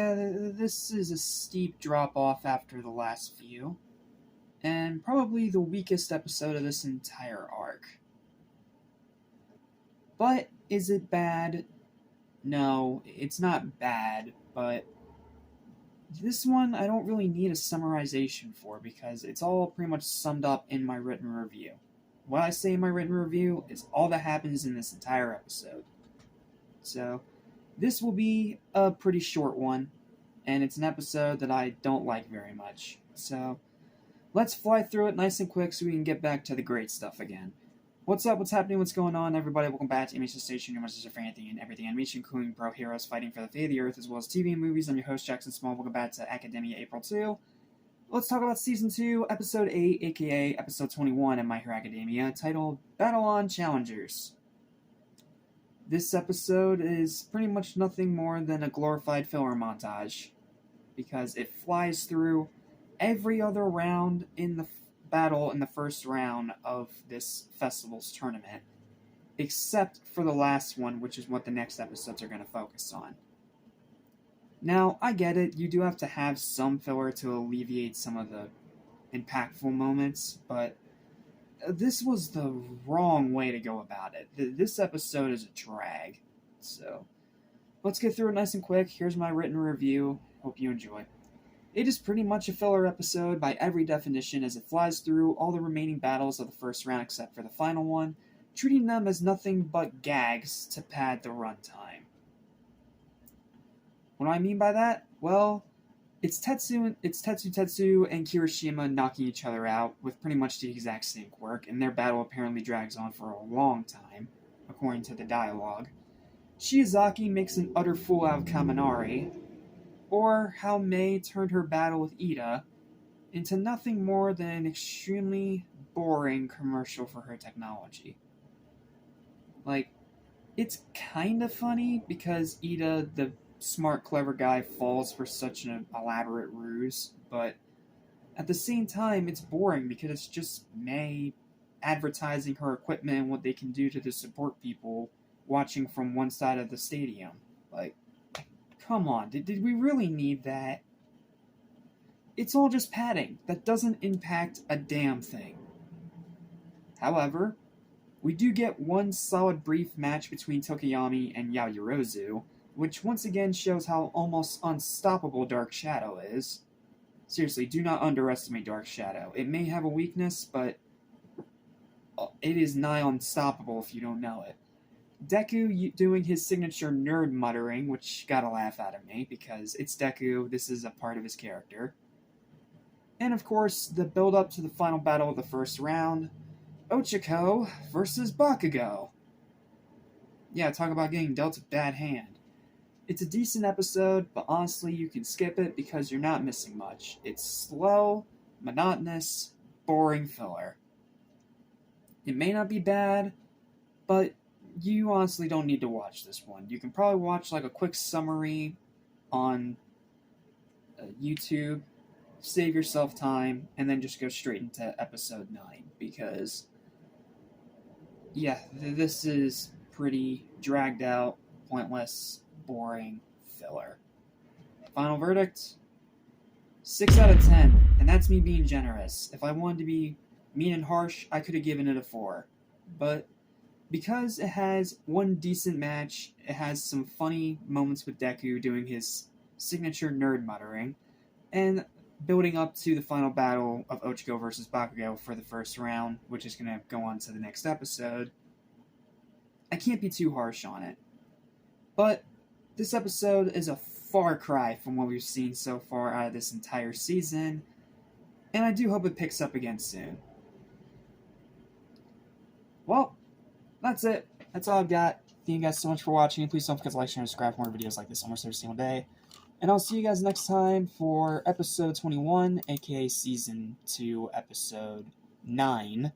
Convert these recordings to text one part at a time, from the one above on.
Yeah, this is a steep drop off after the last few, and probably the weakest episode of this entire arc. But is it bad? No, it's not bad, but this one I don't really need a summarization for because it's all pretty much summed up in my written review. What I say in my written review is all that happens in this entire episode. So, this will be a pretty short one, and it's an episode that I don't like very much. So, let's fly through it nice and quick so we can get back to the great stuff again. What's up, what's happening, what's going on, everybody? Welcome back to Animation Station, your message for anything and everything animation, including pro heroes fighting for the fate of the earth, as well as TV and movies. I'm your host, Jackson Small. Welcome back to Academia April 2. Let's talk about Season 2, Episode 8, aka Episode 21 in My Hero Academia, titled Battle on Challengers. This episode is pretty much nothing more than a glorified filler montage, because it flies through every other round in the battle in the first round of this festival's tournament, except for the last one, which is what the next episodes are going to focus on. Now, I get it, you do have to have some filler to alleviate some of the impactful moments, but this was the wrong way to go about it. This episode is a drag, so let's get through it nice and quick. Here's my written review. Hope you enjoy. It is pretty much a filler episode by every definition as it flies through all the remaining battles of the first round except for the final one, treating them as nothing but gags to pad the runtime. What do I mean by that? Well, it's Tetsu and Kirishima knocking each other out with pretty much the exact same quirk, and their battle apparently drags on for a long time, according to the dialogue. Shiozaki makes an utter fool out of Kaminari, or how Mei turned her battle with Ida into nothing more than an extremely boring commercial for her technology. Like, it's kind of funny because Ida, the smart, clever guy, falls for such an elaborate ruse, but at the same time, it's boring because it's just Mei advertising her equipment and what they can do to the support people watching from one side of the stadium. Like, come on, did we really need that? It's all just padding. That doesn't impact a damn thing. However, we do get one solid brief match between Tokoyami and Yaoyorozu, which once again shows how almost unstoppable Dark Shadow is. Seriously, do not underestimate Dark Shadow. It may have a weakness, but it is nigh unstoppable if you don't know it. Deku doing his signature nerd muttering, which got a laugh out of me, because it's Deku, this is a part of his character. And of course, the build-up to the final battle of the first round, Ochako versus Bakugo. Yeah, talk about getting dealt a bad hand. It's a decent episode, but honestly, you can skip it because you're not missing much. It's slow, monotonous, boring filler. It may not be bad, but you honestly don't need to watch this one. You can probably watch like a quick summary on YouTube, save yourself time, and then just go straight into episode 9, because yeah, this is pretty dragged out, pointless, boring filler. Final verdict, 6 out of 10, and that's me being generous. If I wanted to be mean and harsh, I could have given it a 4, but because it has one decent match, it has some funny moments with Deku doing his signature nerd muttering, and building up to the final battle of Ochako versus Bakugo for the first round, which is going to go on to the next episode, I can't be too harsh on it. But this episode is a far cry from what we've seen so far out of this entire season, and I do hope it picks up again soon. Well, that's it. That's all I've got. Thank you guys so much for watching. Please don't forget to like, share, and subscribe for more videos like this almost every single day. And I'll see you guys next time for episode 21, aka season 2, episode 9,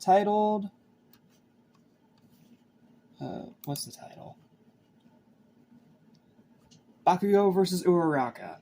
titled... what's the title? Bakugo versus Uraraka.